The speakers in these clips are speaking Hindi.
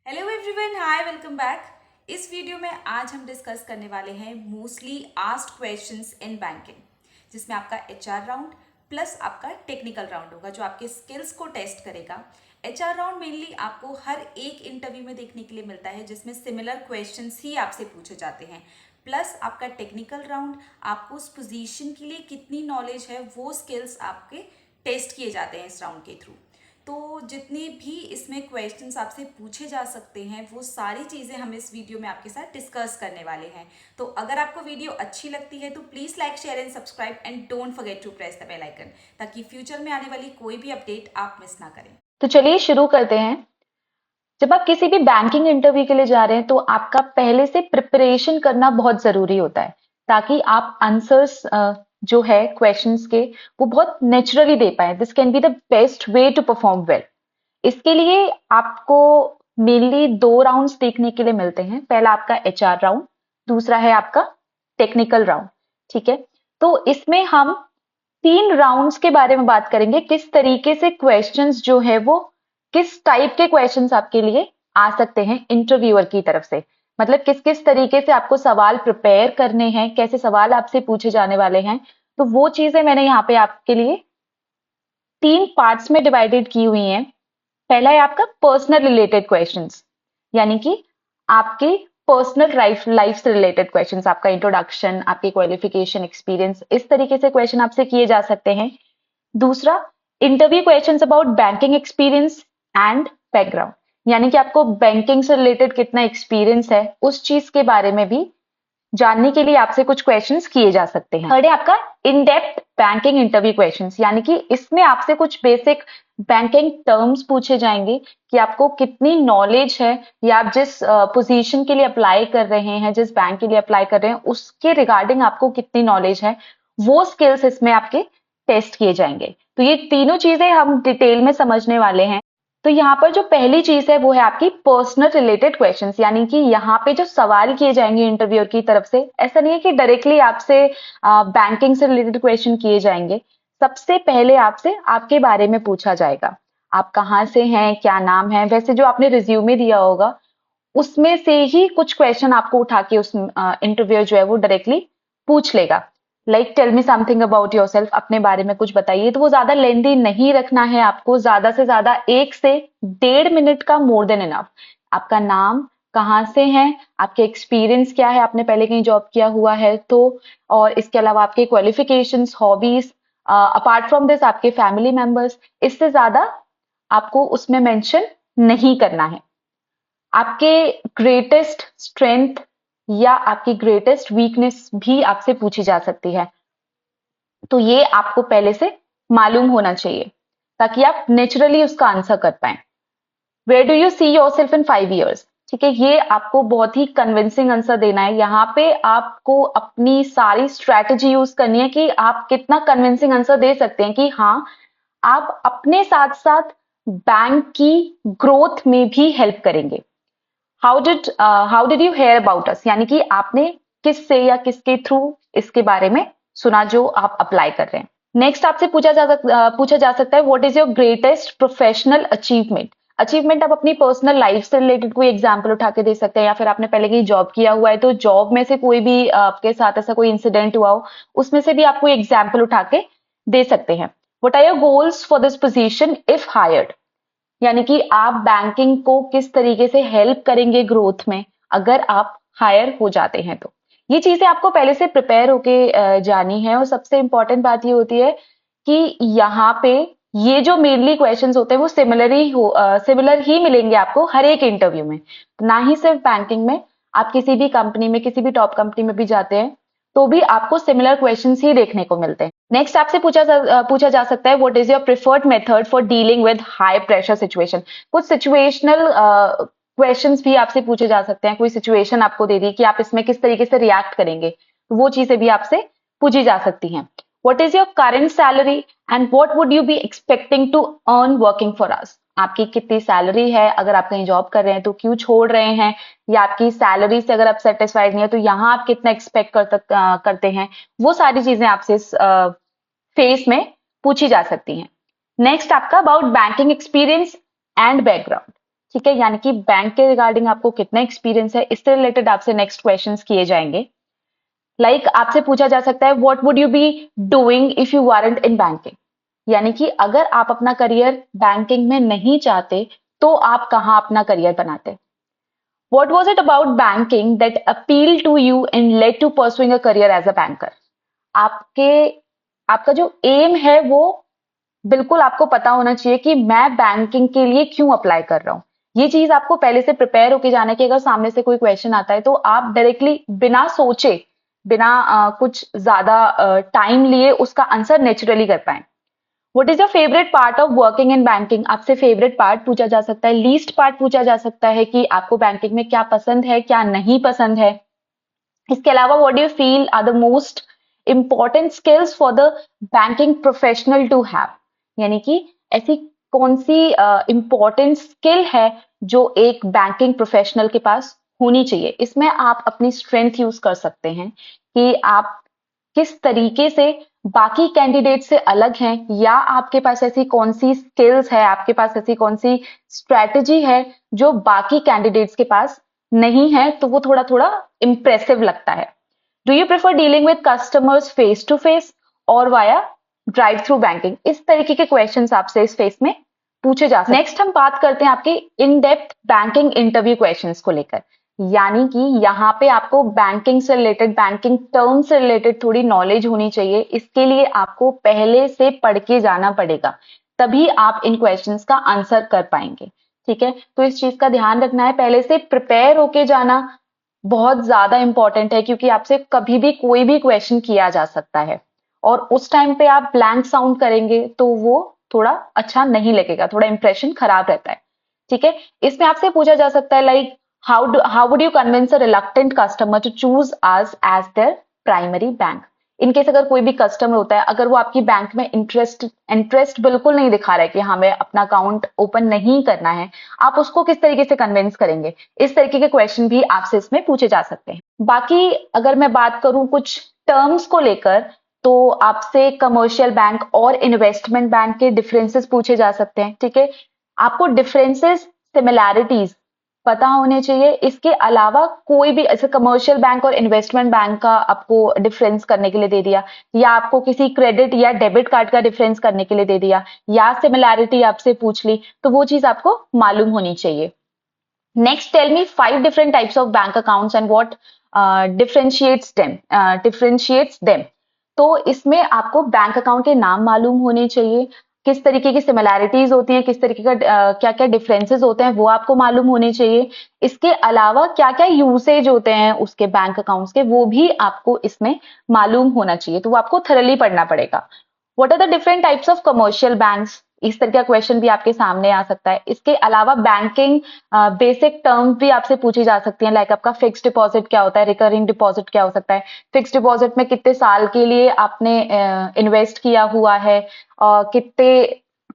हेलो एवरीवन, हाय, वेलकम बैक। इस वीडियो में आज हम डिस्कस करने वाले हैं mostly asked questions in banking, जिसमें आपका एचआर राउंड प्लस आपका टेक्निकल राउंड होगा जो आपके स्किल्स को टेस्ट करेगा। एचआर राउंड मेनली आपको हर एक इंटरव्यू में देखने के लिए मिलता है, जिसमें सिमिलर क्वेश्चंस ही आपसे पूछे जाते हैं। प्लस आपका टेक्निकल राउंड आपको उस पोजीशन के लिए कितनी नॉलेज है वो स्किल्स आपके टेस्ट किए जाते हैं इस राउंड के थ्रू। तो जितने भी इसमें क्वेश्चंस आपसे पूछे जा सकते हैं वो सारी चीज़ें हम इस वीडियो में आपके साथ डिस्कस करने वाले हैं। तो अगर आपको वीडियो अच्छी लगती है तो please like, share and subscribe and don't forget to press the bell icon, ताकि फ्यूचर में आने वाली कोई भी अपडेट आप मिस ना करें। तो चलिए शुरू करते हैं। जब आप किसी भी बैंकिंग इंटरव्यू के लिए जा रहे हैं तो आपका पहले से प्रिपरेशन करना बहुत जरूरी होता है, ताकि आप आंसर्स जो है क्वेश्चंस के वो बहुत नेचुरली दे पाए। This can be the best way to perform well. इसके लिए आपको मेनली दो राउंड्स देखने के लिए मिलते हैं। पहला आपका एचआर राउंड, दूसरा है आपका टेक्निकल राउंड। ठीक है, तो इसमें हम तीन राउंड्स के बारे में बात करेंगे, किस तरीके से क्वेश्चंस जो है वो किस टाइप के क्वेश्चंस आपके लिए आ सकते हैं इंटरव्यूअर की तरफ से। मतलब किस किस तरीके से आपको सवाल प्रिपेयर करने हैं, कैसे सवाल आपसे पूछे जाने वाले हैं। तो वो चीजें मैंने यहाँ पे आपके लिए तीन पार्ट्स में डिवाइडेड की हुई हैं। पहला है आपका पर्सनल रिलेटेड क्वेश्चंस, यानी कि आपके पर्सनल लाइफ से रिलेटेड क्वेश्चंस, आपका इंट्रोडक्शन, आपकी क्वालिफिकेशन, एक्सपीरियंस, इस तरीके से क्वेश्चन आपसे किए जा सकते हैं। दूसरा, interview questions about banking experience and background, यानी कि आपको बैंकिंग से रिलेटेड कितना एक्सपीरियंस है उस चीज के बारे में भी जानने के लिए आपसे कुछ क्वेश्चंस किए जा सकते हैं। थर्ड है आपका in depth banking interview questions, यानी कि इसमें आपसे कुछ बेसिक बैंकिंग टर्म्स पूछे जाएंगे कि आपको कितनी नॉलेज है, या आप जिस पोजीशन के लिए अप्लाई कर रहे हैं, जिस बैंक के लिए अप्लाई कर रहे हैं, उसके रिगार्डिंग आपको कितनी नॉलेज है। वो स्किल्स इसमें आपके टेस्ट किए जाएंगे। तो ये तीनों चीजें हम डिटेल में समझने वाले हैं। तो यहाँ पर जो पहली चीज है वो है आपकी पर्सनल रिलेटेड क्वेश्चंस, यानी कि यहाँ पे जो सवाल किए जाएंगे इंटरव्यूअर की तरफ से, ऐसा नहीं है कि डायरेक्टली आपसे बैंकिंग से रिलेटेड क्वेश्चन किए जाएंगे। सबसे पहले आपसे आपके बारे में पूछा जाएगा, आप कहाँ से हैं, क्या नाम है। वैसे जो आपने रिज्यूमे दिया होगा उसमें से ही कुछ क्वेश्चन आपको उठा के उस इंटरव्यूअर जो है वो डायरेक्टली पूछ लेगा। Like tell me something about yourself, अपने बारे में कुछ बताइए। तो वो ज्यादा लेंदी नहीं रखना है आपको, ज्यादा से ज्यादा 1 से 1.5 मिनट का मोर देन इनफ। आपका नाम, कहाँ से हैं, आपके एक्सपीरियंस क्या है, आपने पहले कहीं जॉब किया हुआ है तो, और इसके अलावा आपके qualifications, hobbies, apart from this आपके फैमिली मेंबर्स। इससे ज्यादा आपको उसमें मेंशन नहीं करना है। आपके ग्रेटेस्ट स्ट्रेंथ या आपकी ग्रेटेस्ट वीकनेस भी आपसे पूछी जा सकती है। तो ये आपको पहले से मालूम होना चाहिए, ताकि आप नेचुरली उसका आंसर कर पाए। Where do you see yourself in 5 years? ठीक है, ये आपको बहुत ही कन्विंसिंग आंसर देना है। यहाँ पे आपको अपनी सारी स्ट्रेटेजी यूज करनी है कि आप कितना कन्विंसिंग आंसर दे सकते हैं कि हाँ, आप अपने साथ साथ बैंक की ग्रोथ में भी हेल्प करेंगे। How did you hear about us, यानी कि आपने किससे या किसके थ्रू इसके बारे में सुना जो आप अप्लाई कर रहे हैं। नेक्स्ट आपसे पूछा जा सकता है, what is your greatest professional achievement. Achievement आप अपनी पर्सनल लाइफ से रिलेटेड कोई एग्जाम्पल उठा के दे सकते हैं, या फिर आपने पहले कहीं जॉब किया हुआ है तो जॉब में से कोई भी आपके साथ ऐसा कोई इंसिडेंट हुआ हो, उसमें से भी आप कोई एग्जाम्पल उठा के दे सकते हैं। What are your goals for this position if hired, यानी कि आप बैंकिंग को किस तरीके से हेल्प करेंगे ग्रोथ में अगर आप हायर हो जाते हैं। तो ये चीजें आपको पहले से प्रिपेयर होके जानी है। और सबसे इंपॉर्टेंट बात ये होती है कि यहाँ पे ये जो मेनली क्वेश्चंस होते हैं वो सिमिलर ही मिलेंगे आपको हर एक इंटरव्यू में। ना ही सिर्फ बैंकिंग में, आप किसी भी कंपनी में, किसी भी टॉप कंपनी में भी जाते हैं तो भी आपको सिमिलर क्वेश्चंस ही देखने को मिलते हैं। नेक्स्ट आपसे पूछा जा सकता है, what is your preferred method for dealing with high pressure situation. कुछ सिचुएशनल क्वेश्चंस भी आपसे पूछे जा सकते हैं। कोई सिचुएशन आपको दे दी कि आप इसमें किस तरीके से रिएक्ट करेंगे, तो वो चीजें भी आपसे पूछी जा सकती हैं। What is your current salary and what would you be expecting to earn working for us. आपकी कितनी सैलरी है, अगर आप कहीं जॉब कर रहे हैं तो क्यों छोड़ रहे हैं, या आपकी सैलरी से अगर आप सेटिस्फाइड नहीं है तो यहाँ आप कितना एक्सपेक्ट करते हैं। वो सारी चीजें आपसे फेस में पूछी जा सकती हैं। नेक्स्ट आपका about banking experience and background. ठीक है, यानी कि बैंक के रिगार्डिंग आपको कितना एक्सपीरियंस है, इससे रिलेटेड आपसे नेक्स्ट क्वेश्चंस किए जाएंगे। लाइक आपसे पूछा जा सकता है what would you be doing if you warrant in banking, यानी कि अगर आप अपना करियर बैंकिंग में नहीं चाहते तो आप कहाँ अपना करियर बनाते। What was it about banking that appealed to you and led to pursuing a career as a banker? आपके आपका जो एम है वो बिल्कुल आपको पता होना चाहिए कि मैं बैंकिंग के लिए क्यों अप्लाई कर रहा हूँ। ये चीज आपको पहले से प्रिपेयर होके जाना कि अगर सामने से कोई क्वेश्चन आता है तो आप डायरेक्टली बिना सोचे, बिना कुछ ज्यादा टाइम लिए उसका आंसर नेचुरली कर पाए। What is your favourite part of working in banking? आपसे फेवरेट पार्ट पूछा जा सकता है, लीस्ट पार्ट पूछा जा सकता है कि आपको बैंकिंग में क्या पसंद है, क्या नहीं पसंद है। इसके अलावा what do you feel are the most important skills for the banking professional to have, यानी कि ऐसी कौन सी इंपॉर्टेंट स्किल है जो एक बैंकिंग प्रोफेशनल के पास होनी चाहिए। इसमें आप अपनी स्ट्रेंथ यूज कर सकते हैं कि आप किस तरीके से बाकी कैंडिडेट से अलग हैं, या आपके पास ऐसी कौन सी स्किल्स है, आपके पास ऐसी कौन सी स्ट्रेटजी है जो बाकी कैंडिडेट्स के पास नहीं है, तो वो थोड़ा थोड़ा इंप्रेसिव लगता है। Do you prefer dealing with customers face to face और वाया ड्राइव थ्रू बैंकिंग? इस तरीके के क्वेश्चंस आपसे इस फेस में पूछे जा सकते हैं। नेक्स्ट हम बात करते हैं आपके in depth banking interview questions को लेकर, यानी कि यहाँ पे आपको बैंकिंग से रिलेटेड, बैंकिंग टर्म से रिलेटेड थोड़ी नॉलेज होनी चाहिए। इसके लिए आपको पहले से पढ़ के जाना पड़ेगा, तभी आप इन क्वेश्चंस का आंसर कर पाएंगे। ठीक है, तो इस चीज का ध्यान रखना है, पहले से प्रिपेयर होके जाना बहुत ज्यादा इंपॉर्टेंट है, क्योंकि आपसे कभी भी कोई भी क्वेश्चन किया जा सकता है और उस टाइम पे आप ब्लैंक साउंड करेंगे तो वो थोड़ा अच्छा नहीं लगेगा, थोड़ा इंप्रेशन खराब रहता है। ठीक है, इसमें आपसे पूछा जा सकता है like how would you convince a reluctant customer to choose us as their primary bank? In case अगर कोई भी कस्टमर होता है, अगर वो आपकी बैंक में इंटरेस्ट बिल्कुल नहीं दिखा रहा है कि हमें अपना अकाउंट ओपन नहीं करना है, आप उसको किस तरीके से कन्विंस करेंगे? इस तरीके के क्वेश्चन भी आपसे इसमें पूछे जा सकते हैं। बाकी अगर मैं बात करूं कुछ टर्म्स को लेकर, तो आपसे कमर्शियल बैंक और इन्वेस्टमेंट बैंक के डिफरेंसेस पूछे जा सकते हैं। ठीक है, आपको डिफरेंसेस, सिमिलैरिटीज पता होने चाहिए। इसके अलावा कोई भी ऐसे कमर्शियल बैंक और इन्वेस्टमेंट बैंक का आपको डिफरेंस करने के लिए दे दिया, या आपको किसी क्रेडिट या डेबिट कार्ड का डिफरेंस करने के लिए दे दिया, या सिमिलैरिटी आपसे पूछ ली, तो वो चीज आपको मालूम होनी चाहिए। Next, tell me 5 different types of bank accounts and what differentiates them. तो इसमें आपको बैंक अकाउंट के नाम मालूम होने चाहिए, किस तरीके की सिमिलैरिटीज होती हैं, किस तरीके का क्या क्या डिफरेंसेस होते हैं वो आपको मालूम होने चाहिए। इसके अलावा क्या क्या यूसेज होते हैं उसके बैंक अकाउंट्स के, वो भी आपको इसमें मालूम होना चाहिए, तो वो आपको थरली पढ़ना पड़ेगा। What are the different types of commercial banks? इस तरह का क्वेश्चन भी आपके सामने आ सकता है। इसके अलावा बैंकिंग बेसिक टर्म्स भी आपसे पूछी जा सकती हैं, लाइक आपका फिक्स्ड डिपॉजिट क्या होता है, रिकरिंग डिपॉजिट क्या हो सकता है, फिक्स्ड डिपॉजिट में कितने साल के लिए आपने इन्वेस्ट किया हुआ है और कितने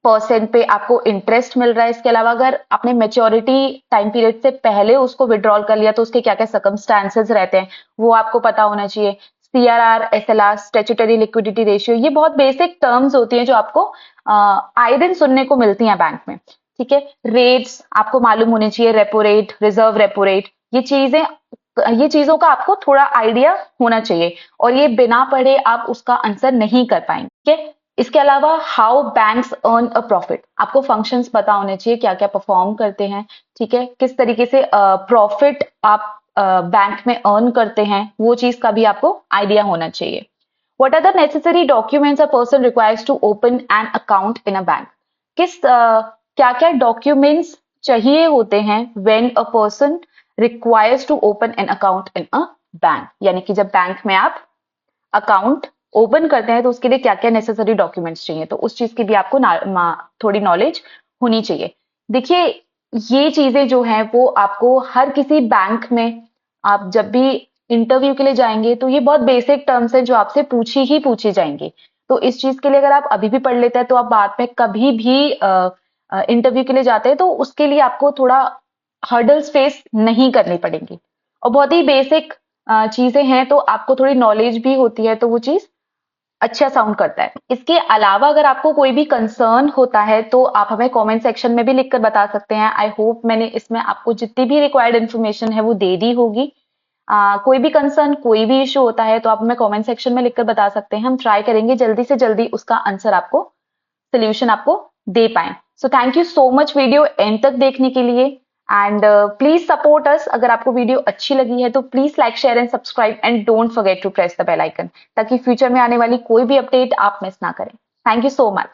परसेंट पे आपको इंटरेस्ट मिल रहा है। इसके अलावा अगर आपने मेच्योरिटी टाइम पीरियड से पहले उसको विड्रॉल कर लिया तो उसके क्या क्या सर्कमस्टांसेस रहते हैं, वो आपको पता होना चाहिए। CRR, SLR, statutory liquidity ratio, ये बहुत बेसिक टर्म्स होती हैं जो आपको आए दिन सुनने को मिलती हैं बैंक में। ठीक है, रेट्स आपको मालूम होने चाहिए, repo rate, reserve repo rate, ये चीजों का आपको थोड़ा आइडिया होना चाहिए, और ये बिना पढ़े आप उसका आंसर नहीं कर पाएंगे। ठीक है, इसके अलावा how banks earn a profit, आपको फंक्शंस पता होने चाहिए, क्या क्या परफॉर्म करते हैं। ठीक है, किस तरीके से प्रॉफिट आप बैंक में अर्न करते हैं, वो चीज का भी आपको आइडिया होना चाहिए। What are the necessary documents a person requires to open an account in a bank? क्या क्या डॉक्यूमेंट्स चाहिए होते हैं when a person requires to open an account in a bank? यानी कि जब बैंक में आप अकाउंट ओपन करते हैं तो उसके लिए क्या क्या नेसेसरी डॉक्यूमेंट्स चाहिए, तो उस चीज की भी आपको थोड़ी नॉलेज होनी चाहिए। देखिए, ये चीजें जो हैं वो आपको हर किसी बैंक में, आप जब भी इंटरव्यू के लिए जाएंगे तो ये बहुत बेसिक टर्म्स हैं जो आपसे पूछी जाएंगी। तो इस चीज के लिए अगर आप अभी भी पढ़ लेते हैं तो आप बाद में कभी भी इंटरव्यू के लिए जाते हैं तो उसके लिए आपको थोड़ा हर्डल्स फेस नहीं करनी पड़ेंगी, और बहुत ही बेसिक चीजें हैं तो आपको थोड़ी नॉलेज भी होती है, तो वो चीज अच्छा साउंड करता है। इसके अलावा अगर आपको कोई भी कंसर्न होता है तो आप हमें कमेंट सेक्शन में भी लिखकर बता सकते हैं। आई होप मैंने इसमें आपको जितनी भी रिक्वायर्ड इन्फॉर्मेशन है वो दे दी होगी। कोई भी कंसर्न, कोई भी इशू होता है तो आप हमें कमेंट सेक्शन में लिखकर बता सकते हैं। हम ट्राई करेंगे जल्दी से जल्दी उसका आंसर आपको, सोल्यूशन आपको दे पाए। So thank you so much video and तक देखने के लिए, एंड प्लीज सपोर्ट अस। अगर आपको वीडियो अच्छी लगी है तो please like, share and subscribe and don't forget to press the bell icon, ताकि फ्यूचर में आने वाली कोई भी अपडेट आप मिस ना करें। Thank you so much.